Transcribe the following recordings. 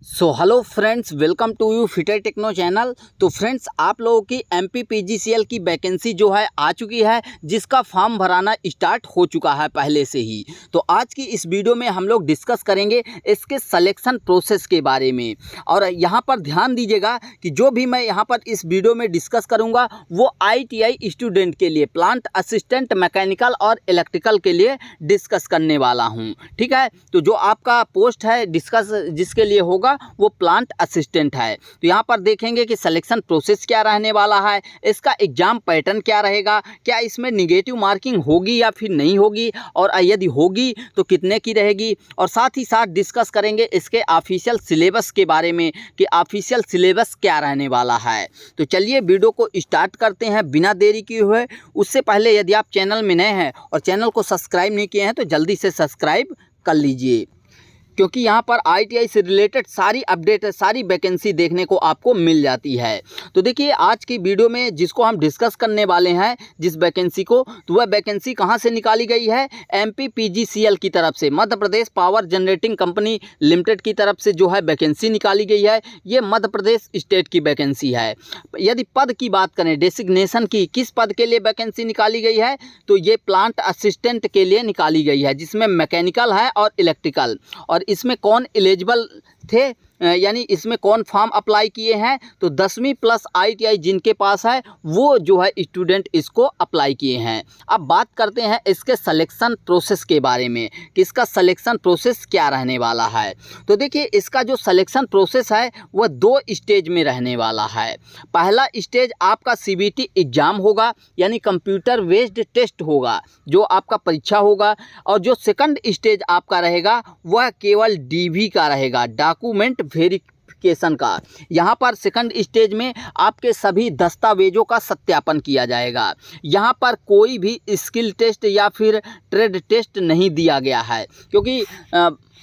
Hello friends, welcome to you fitter techno channel. तो friends, आप लोगों की एमपी पीजीसीएल की वैकेंसी जो है आ चुकी है, जिसका फॉर्म भराना स्टार्ट हो चुका है पहले से ही। तो आज की इस वीडियो में हम लोग डिस्कस करेंगे इसके सिलेक्शन प्रोसेस के बारे में। और यहाँ पर ध्यान दीजिएगा कि जो भी मैं यहाँ पर इस वीडियो में डिस्कस करूँगा वो ITI स्टूडेंट के लिए, प्लांट असिस्टेंट मैकेनिकल और इलेक्ट्रिकल के लिए डिस्कस करने वाला हूँ। ठीक है, तो जो आपका पोस्ट है डिस्कस जिसके लिए होगा वो प्लांट असिस्टेंट है। तो यहाँ पर देखेंगे कि सिलेक्शन प्रोसेस क्या रहने वाला है, इसका एग्जाम पैटर्न क्या रहेगा, क्या इसमें निगेटिव मार्किंग होगी या फिर नहीं होगी, और यदि होगी तो कितने की रहेगी। और साथ ही साथ डिस्कस करेंगे इसके ऑफिशियल सिलेबस के बारे में कि ऑफिशियल सिलेबस क्या रहने वाला है। तो चलिए वीडियो को स्टार्ट करते हैं बिना देरी किए हुए। उससे पहले यदि आप चैनल में नए हैं और चैनल को सब्सक्राइब नहीं किए हैं तो जल्दी से सब्सक्राइब कर लीजिए, क्योंकि यहाँ पर ITI से रिलेटेड सारी अपडेट, सारी वैकेंसी देखने को आपको मिल जाती है। तो देखिए आज की वीडियो में जिसको हम डिस्कस करने वाले हैं, जिस वैकेंसी को, तो वह वैकेंसी कहाँ से निकाली गई है, MP PGCL की तरफ से, Madhya Pradesh power generating company limited की तरफ से जो है वैकेंसी निकाली गई है। ये मध्य प्रदेश स्टेट की वैकेंसी है। यदि पद की बात करें, डेसिग्नेशन की, किस पद के लिए वैकेंसी निकाली गई है, तो ये प्लांट असिस्टेंट के लिए निकाली गई है, जिसमें मैकेनिकल है और इलेक्ट्रिकल। और इसमें कौन एलिजिबल थे, यानी इसमें कौन फॉर्म अप्लाई किए हैं, तो 10वीं प्लस ITI जिनके पास है वो जो है स्टूडेंट इसको अप्लाई किए हैं। अब बात करते हैं इसके सिलेक्शन प्रोसेस के बारे में कि इसका सिलेक्शन प्रोसेस क्या रहने वाला है। तो देखिए इसका जो सिलेक्शन प्रोसेस है वह 2 स्टेज में रहने वाला है। पहला स्टेज आपका CBT एग्ज़ाम होगा, यानी कंप्यूटर बेस्ड टेस्ट होगा जो आपका परीक्षा होगा। और जो सेकंड स्टेज आपका रहेगा वह केवल DV का रहेगा, डॉक्यूमेंट वेरिफिकेशन का। यहाँ पर सेकंड स्टेज में आपके सभी दस्तावेजों का सत्यापन किया जाएगा। यहाँ पर कोई भी स्किल टेस्ट या फिर ट्रेड टेस्ट नहीं दिया गया है, क्योंकि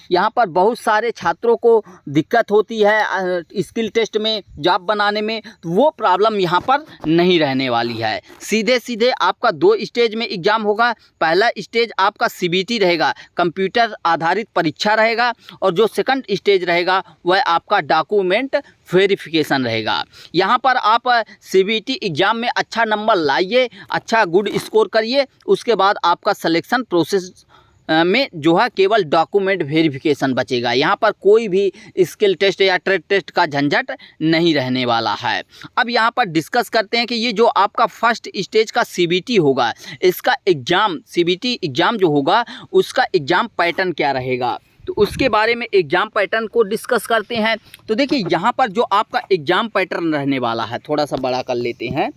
यहाँ पर बहुत सारे छात्रों को दिक्कत होती है स्किल टेस्ट में, जॉब बनाने में, तो वो प्रॉब्लम यहाँ पर नहीं रहने वाली है। सीधे सीधे आपका 2 स्टेज में एग्ज़ाम होगा। पहला स्टेज आपका CBT रहेगा, कंप्यूटर आधारित परीक्षा रहेगा, और जो सेकंड स्टेज रहेगा वह आपका डॉक्यूमेंट वेरिफिकेशन रहेगा। यहाँ पर आप CBT एग्ज़ाम में अच्छा नंबर लाइए, अच्छा गुड स्कोर करिए, उसके बाद आपका सिलेक्शन प्रोसेस में जो है केवल डॉक्यूमेंट वेरिफिकेशन बचेगा। यहाँ पर कोई भी स्किल टेस्ट या ट्रेड टेस्ट का झंझट नहीं रहने वाला है। अब यहाँ पर डिस्कस करते हैं कि ये जो आपका फर्स्ट स्टेज का CBT होगा, इसका एग्ज़ाम, CBT एग्ज़ाम जो होगा उसका एग्ज़ाम पैटर्न क्या रहेगा, तो उसके बारे में एग्ज़ाम पैटर्न को डिस्कस करते हैं। तो देखिए यहाँ पर जो आपका एग्ज़ाम पैटर्न रहने वाला है, थोड़ा सा बड़ा कर लेते हैं।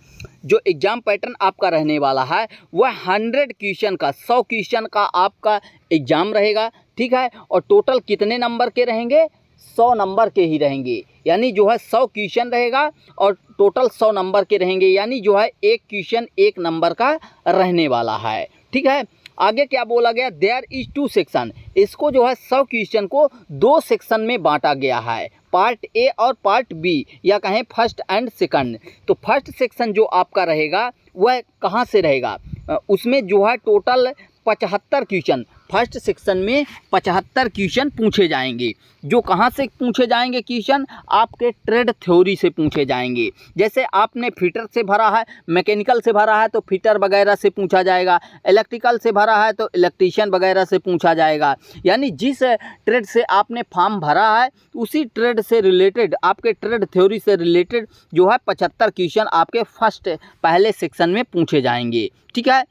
जो एग्ज़ाम पैटर्न आपका रहने वाला है वह 100 क्वेश्चन का, 100 क्वेश्चन का आपका एग्ज़ाम रहेगा। ठीक है, और टोटल कितने नंबर के रहेंगे, 100 नंबर के ही रहेंगे। यानी जो है 100 क्वेश्चन रहेगा और टोटल 100 नंबर के रहेंगे, यानी जो है एक क्वेश्चन 1 नंबर का रहने वाला है। ठीक है, आगे क्या बोला गया, देयर इज 2 सेक्शन। इसको जो है 100 क्वेश्चन को 2 सेक्शन में बांटा गया है, पार्ट A और पार्ट B, या कहें फर्स्ट एंड सेकंड। तो फर्स्ट सेक्शन जो आपका रहेगा वह कहाँ से रहेगा, उसमें जो है टोटल 75 क्वेश्चन, फर्स्ट सेक्शन में 75 क्वेश्चन पूछे जाएंगे। जो कहाँ से पूछे जाएंगे क्वेश्चन, आपके ट्रेड थ्योरी से पूछे जाएंगे। जैसे आपने फिटर से भरा है, मैकेनिकल से भरा है तो फिटर वगैरह से पूछा जाएगा, इलेक्ट्रिकल से भरा है तो इलेक्ट्रीशियन वगैरह से पूछा जाएगा। यानी जिस ट्रेड से आपने फॉर्म भरा है उसी ट्रेड से रिलेटेड, आपके ट्रेड थ्योरी से रिलेटेड जो है 75 क्वेश्चन आपके फर्स्ट पहले सेक्शन में पूछे जाएंगे। ठीक है,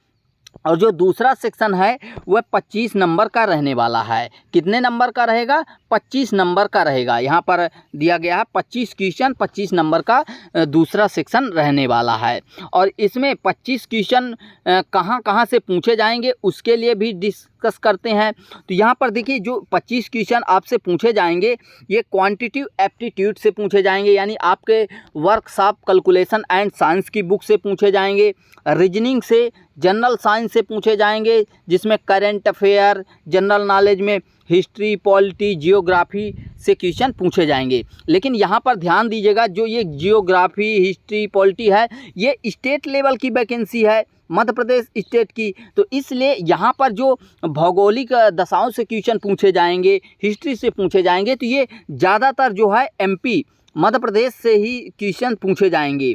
और जो दूसरा सेक्शन है वह 25 नंबर का रहने वाला है। कितने नंबर का रहेगा, 25 नंबर का रहेगा। यहाँ पर दिया गया है 25 क्वेश्चन, 25 नंबर का दूसरा सेक्शन रहने वाला है। और इसमें 25 क्वेश्चन कहाँ कहाँ से पूछे जाएंगे उसके लिए भी डिस्कस करते हैं। तो यहाँ पर देखिए जो 25 क्वेश्चन आपसे पूछे जाएंगे ये क्वांटिटिव एप्टीट्यूड से पूछे जाएंगे, यानी आपके वर्कशॉप कैलकुलेशन एंड साइंस की बुक से पूछे जाएंगे, रीजनिंग से, जनरल साइंस से पूछे जाएंगे, जिसमें करंट अफेयर, जनरल नॉलेज में हिस्ट्री, पॉलिटी, जियोग्राफी से क्वेश्चन पूछे जाएंगे। लेकिन यहाँ पर ध्यान दीजिएगा, जो ये जियोग्राफी, हिस्ट्री, पॉलिटी है ये स्टेट लेवल की वैकेंसी है, मध्य प्रदेश स्टेट की। तो इसलिए यहाँ पर जो भौगोलिक दशाओं से क्वेश्चन पूछे जाएंगे, हिस्ट्री से पूछे जाएंगे, तो ये ज़्यादातर जो है एमपी मध्य प्रदेश से ही क्वेश्चन पूछे जाएंगे।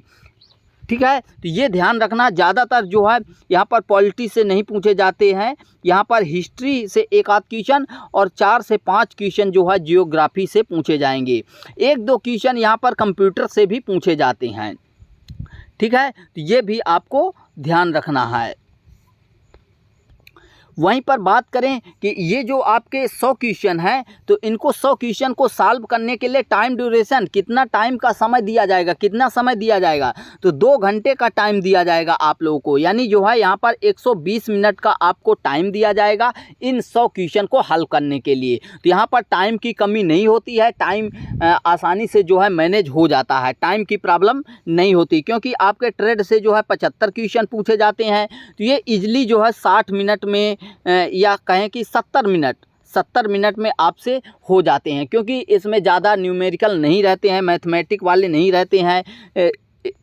ठीक है, तो ये ध्यान रखना, ज़्यादातर जो है यहाँ पर पॉलिटी से नहीं पूछे जाते हैं, यहाँ पर हिस्ट्री से एक आध क्वेश्चन और 4 से 5 क्वेश्चन जो है जियोग्राफी से पूछे जाएंगे। 1-2 क्वेश्चन यहाँ पर कंप्यूटर से भी पूछे जाते हैं। ठीक है, तो ये भी आपको ध्यान रखना है। वहीं पर बात करें कि ये जो आपके 100 क्वेश्चन हैं, तो इनको 100 क्वेश्चन को सॉल्व करने के लिए टाइम ड्यूरेशन, कितना टाइम का समय दिया जाएगा, कितना समय दिया जाएगा, तो 2 घंटे का टाइम दिया जाएगा आप लोगों को। यानी जो है यहाँ पर 120 मिनट का आपको टाइम दिया जाएगा इन 100 क्वेश्चन को हल करने के लिए। तो यहाँ पर टाइम की कमी नहीं होती है, टाइम आसानी से जो है मैनेज हो जाता है, टाइम की प्रॉब्लम नहीं होती, क्योंकि आपके ट्रेड से जो है 75 क्वेश्चन पूछे जाते हैं। तो ये ईजिली जो है 60 मिनट में या कहें कि 70 मिनट में आपसे हो जाते हैं, क्योंकि इसमें ज़्यादा न्यूमेरिकल नहीं रहते हैं, मैथमेटिक वाले नहीं रहते हैं।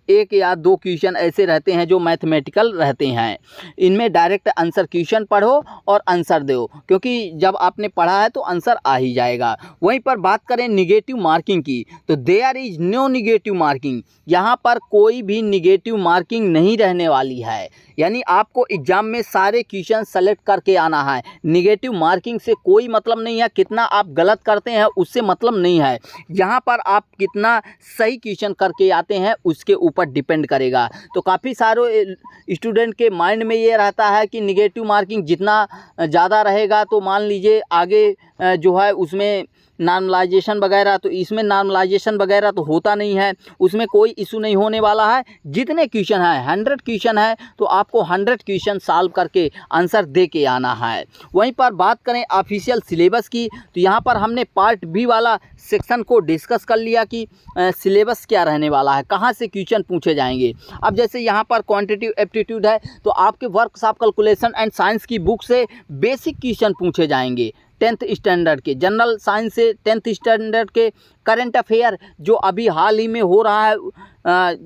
1 या 2 क्वेश्चन ऐसे रहते हैं जो मैथमेटिकल रहते हैं। इनमें डायरेक्ट आंसर क्वेश्चन पढ़ो और आंसर दो, क्योंकि जब आपने पढ़ा है तो आंसर आ ही जाएगा। वहीं पर बात करें निगेटिव मार्किंग की, तो there is no negative marking, यहाँ पर कोई भी निगेटिव मार्किंग नहीं रहने वाली है। यानी आपको एग्ज़ाम में सारे क्वेश्चन सेलेक्ट करके आना है। निगेटिव मार्किंग से कोई मतलब नहीं है, कितना आप गलत करते हैं उससे मतलब नहीं है। यहाँ पर आप कितना सही क्वेश्चन करके आते हैं उसके ऊपर डिपेंड करेगा। तो काफ़ी सारे स्टूडेंट के माइंड में ये रहता है कि निगेटिव मार्किंग जितना ज़्यादा रहेगा तो मान लीजिए आगे जो है उसमें नॉर्मलाइजेशन वगैरह, तो इसमें नॉर्मलाइजेशन वगैरह तो होता नहीं है, उसमें कोई इशू नहीं होने वाला है। जितने क्वेश्चन है 100 क्वेश्चन है तो आपको 100 क्वेश्चन सॉल्व करके आंसर दे के आना है। वहीं पर बात करें ऑफिशियल सिलेबस की, तो यहाँ पर हमने पार्ट बी वाला सेक्शन को डिस्कस कर लिया कि सिलेबस क्या रहने वाला है, कहाँ से क्वेश्चन पूछे जाएंगे। अब जैसे यहाँ पर क्वांटिटेटिव एप्टीट्यूड है, तो आपके वर्कशॉप कैलकुलेशन एंड साइंस की बुक से बेसिक क्वेश्चन पूछे जाएंगे 10th स्टैंडर्ड के, जनरल साइंस से 10th स्टैंडर्ड के, करंट अफेयर जो अभी हाल ही में हो रहा है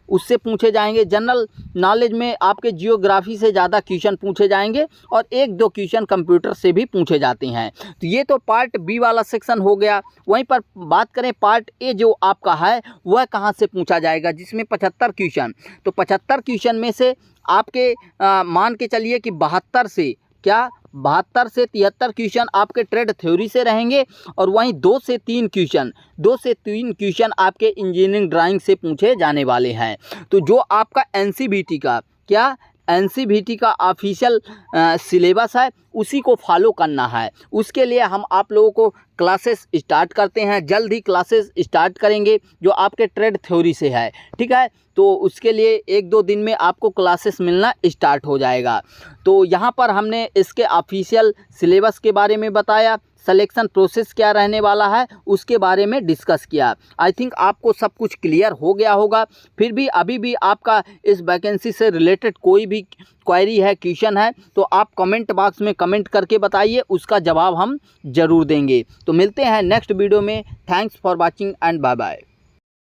उससे पूछे जाएंगे। जनरल नॉलेज में आपके जियोग्राफी से ज़्यादा क्वेश्चन पूछे जाएंगे और 1-2 क्वेश्चन कंप्यूटर से भी पूछे जाते हैं। तो ये तो पार्ट बी वाला सेक्शन हो गया। वहीं पर बात करें पार्ट ए जो आपका है वह कहाँ से पूछा जाएगा, जिसमें 75 क्वेश्चन, तो 75 क्वेश्चन में से आपके मान के चलिए कि 72 से 73 क्वेश्चन आपके ट्रेड थ्योरी से रहेंगे और वहीं 2 से 3 क्वेश्चन आपके इंजीनियरिंग ड्राइंग से पूछे जाने वाले हैं। तो जो आपका एनसीवीटी का ऑफिशियल सिलेबस है उसी को फॉलो करना है। उसके लिए हम आप लोगों को क्लासेस स्टार्ट करते हैं, जल्द ही क्लासेस स्टार्ट करेंगे जो आपके ट्रेड थ्योरी से है। ठीक है, तो उसके लिए 1-2 दिन में आपको क्लासेस मिलना स्टार्ट हो जाएगा। तो यहाँ पर हमने इसके ऑफिशियल सिलेबस के बारे में बताया, सिलेक्शन प्रोसेस क्या रहने वाला है उसके बारे में डिस्कस किया। आई थिंक आपको सब कुछ क्लियर हो गया होगा। फिर भी अभी भी आपका इस वैकेंसी से रिलेटेड कोई भी क्वेरी है, क्वेश्चन है, तो आप कमेंट बॉक्स में कमेंट करके बताइए, उसका जवाब हम ज़रूर देंगे। तो मिलते हैं नेक्स्ट वीडियो में। Thanks for watching and bye bye.